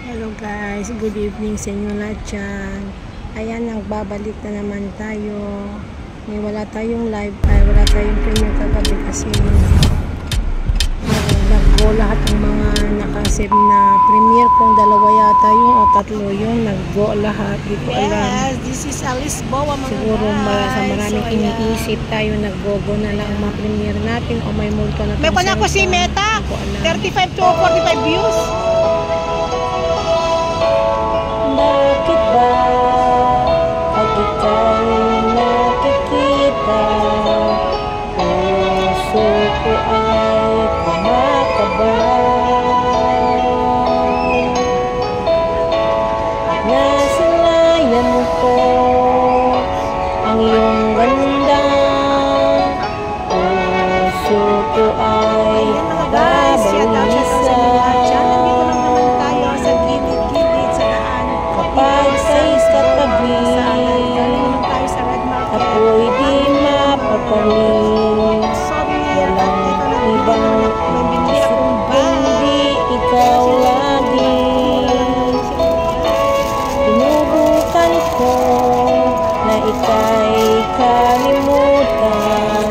Hello guys, good evening sa inyo lahat dyan. Ayan, nagbabalik na naman tayo. Wala tayong live, wala tayong premiere kagabi kasi nag-go lahat ng mga nakasave na premiere. Kung dalawa yata yung o tatlo yung nag-go lahat. Di ko alam. Yes, this is Alice Boa mga siguro guys. sa maraming iniisip tayo, nag-go na lang mga premiere natin o may multo na may pa ko si Meta, 35 to 45 views. Bakit ba pag ika'y nakikita, puso ko ay kumakabay? Nasanayan ko ang iyong ganda, puso ko ay babalisa. Ako'y di mapapalit, walang ibang isip kundi ikaw lagi. Pinubukan ko na ika'y kalimutan,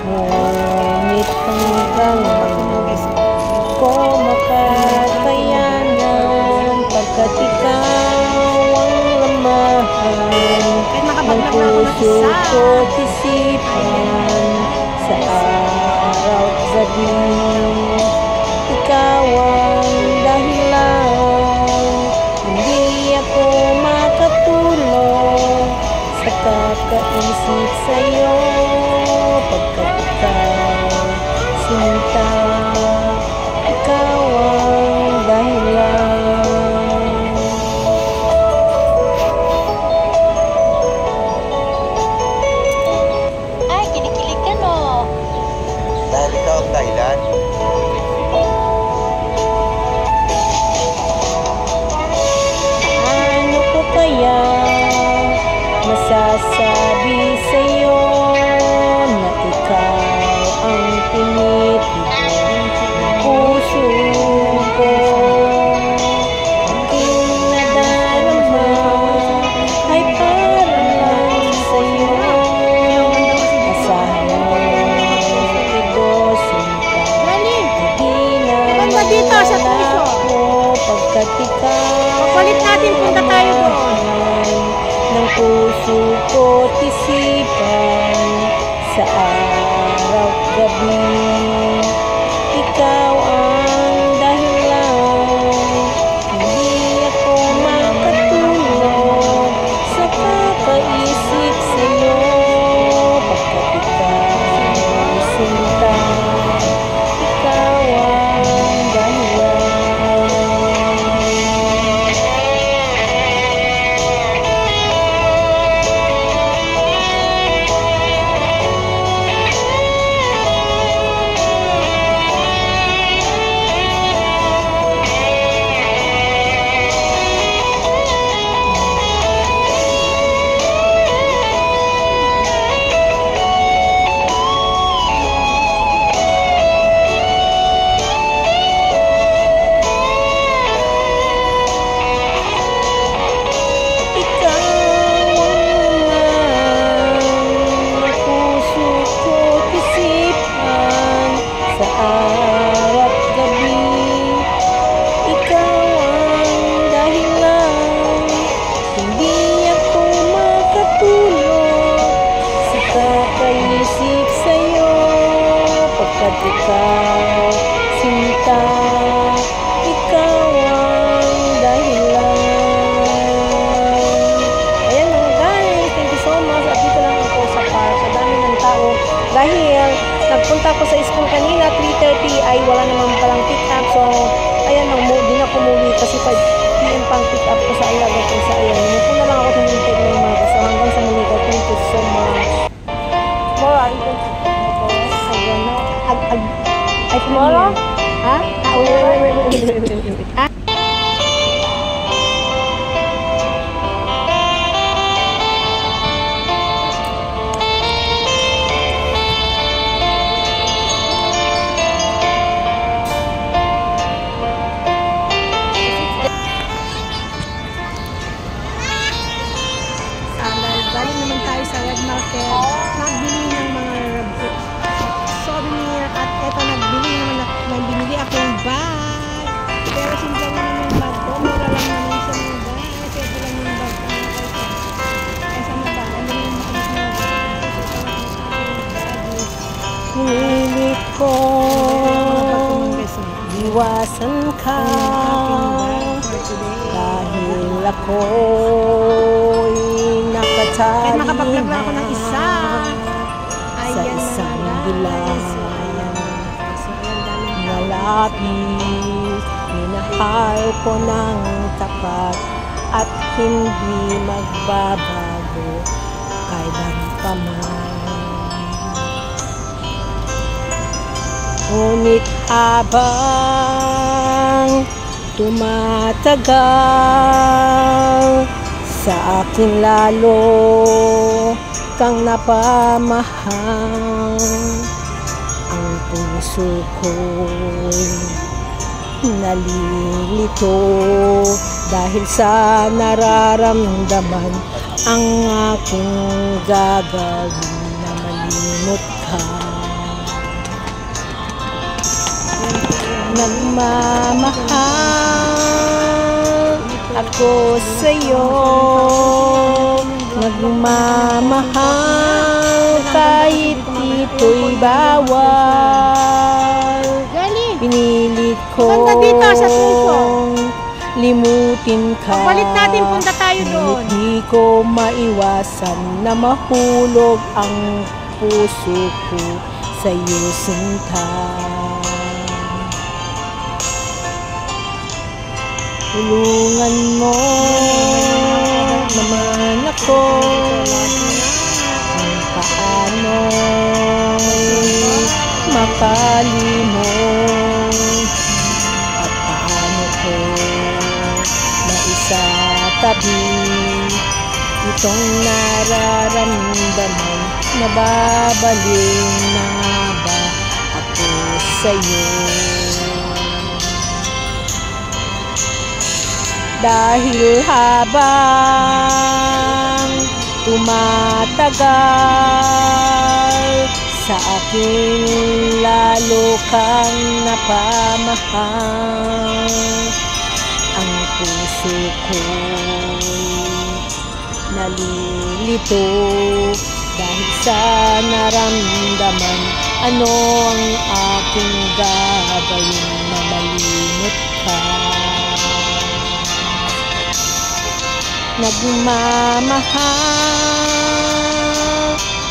ngunit hanggang ko makakayanan, pagkat ikaw ang lamahan ng puso ko't isipan sa araw at gabi. Ikaw ang dahilan, hindi ako makatulog sa kakaisip sa'yo, pagkat ikaw sinta, ikaw ang dahilan. Paano ko kaya masasabi sa'yo na ikaw ang tinitibok ng puso ko? Aking nadarama ay para lang sa'yo. Asahan mo ito, sinta, hindi na wala ko, pagkat ikaw palit natin, punta tayo doon ng puso ko't isipan sa araw at gabi. Ikaw ang dahilan, hindi ako makatulog sa kakaisip sa'yo, pagkat ikaw sinta, ikaw ang dahilan. Kakaisip sa'yo, pagkat ikaw sinta, ikaw ang dahilan. Ayan mga guys, thank you so much. At dito lang ako sa park, sa dami ng tao, dahil nagpunta ko sa school kanina 3:30 ay wala naman palang pick up. So ayan, di na pumuwi kasi 5 PM pang pick up ko sa alaga ko sa ayan. Muna na lang ako tumintay ng mga kaso hanggang sa muli ko. Thank you so much. Tomorrow? Ha? Wait. maiwasan ka, dahil ako'y nakatali Makapag-vlog lang ako ng isa. sa isang dilag na labis. Minahal ko ng tapat at hindi magbabago kailan pa man. Ngunit habang tumatagal, sa akin lalo kang napamahal. Ang puso ko'y nalilito dahil sa nararamdaman. Ang aking gagawin na malimot ka. Nagmamahal ako sa'yo, nagmamahal kahit ito'y bawal. Pinilit kong limutin ka, balik natin, punta tayo doon. Hindi ko maiwasan na mahulog ang puso ko sa'yo, sinta. Tulungan mo naman ako kung paano'y makalimot at paano ko maisatabi itong nararamdaman. Nababaling na ba ako sa'yo? Dahil habang tumatagal, sa akin lalo kang napamahal. Ang puso ko'y nalilito dahil sa naramdaman. Ano ang aking gagawin na malimot ka? Nagmamahal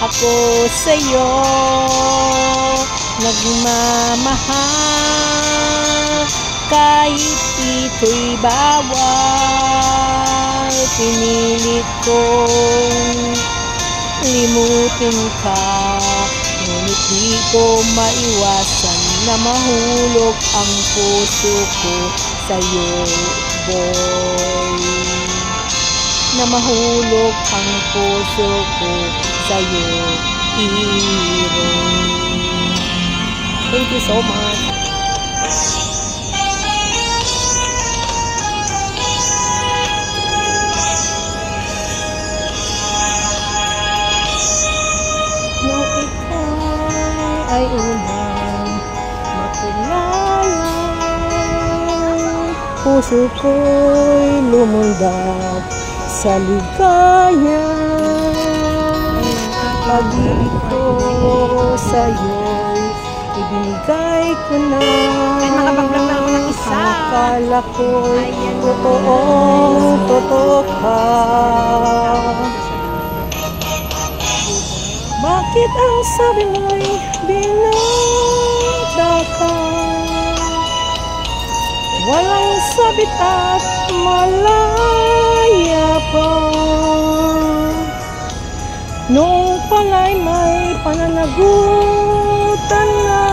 ako sa'yo, nagmamahal kahit ito'y bawal. Pinilit kong limutin ka, ngunit di ko maiwasan na mahulog ang puso ko sa'yo, boy. Na mahulog ang puso ko sa'yo, hero. Thank you so much. Nung ikaw ay unang makilala, puso ko'y lumundag sa ligaya. Pag-ibig ko sa'yo'y ibinigay ko na. Makapag-vlog lang ako ng isa. Akala ko'y totoo ka. Bakit ang sabi mo'y binata ka? Walang sabit at malaya pa. Noong pala'y may pananagutan na.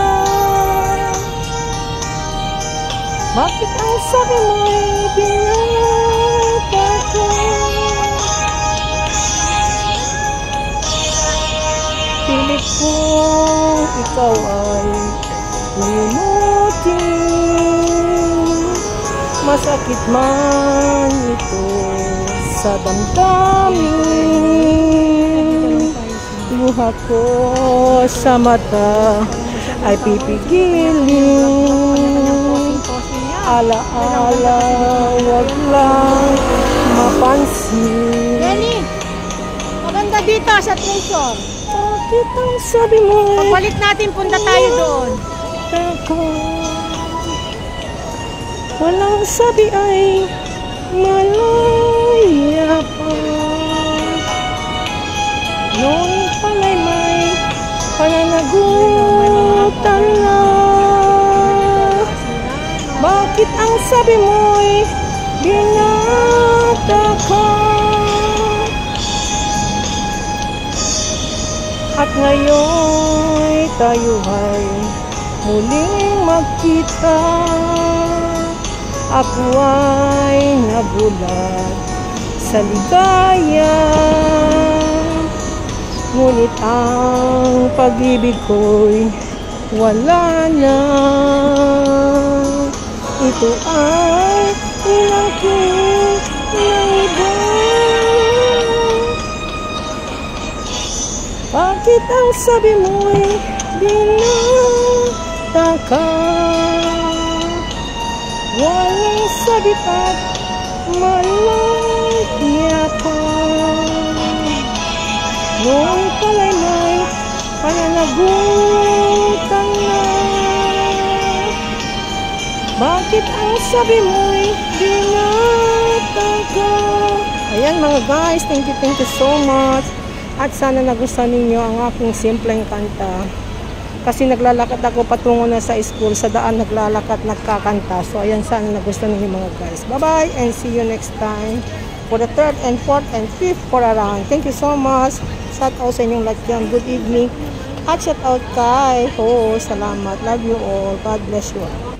Bakit ang sabi mo'y binata ka? Pilit kong ikaw ay limutin, masakit man ito sa damdamin. Luha ko sa mata ay pipigilin. Ala-ala, wag lang mapansin. Jenny, maganda dito sa treasure. Bakit ang sabi mo? Pagbalik natin, punta tayo doon. walang sabi ay malaya pa. Noon pala'y may pananagutan na. Bakit ang sabi mo'y binata ka? At ngayon tayo ay muling magkita. Ako ay nabulag sa ligaya, ngunit ang pag-ibig ko'y wala na. Ito ay inangkin ng iba. Bakit ang sabi mo'y binata ka? Walang sabi pa't malaya ka. Noon pala'y may pananagutan na. Bakit ang sabi mo'y binata ka? Ayan mga guys, thank you so much. At sana nagustuhan ninyo ang aking simpleng kanta. Kasi naglalakad ako patungo na sa school, sa daan naglalakad, nagkakanta. So ayan, sana nagustuhan ninyo mga guys. Bye bye and see you next time for the 3rd and 4th and 5th for around. Thank you so much. Shout out sa inyong lahat dyan. Good evening. At shout out kay salamat. Love you all. God bless you all.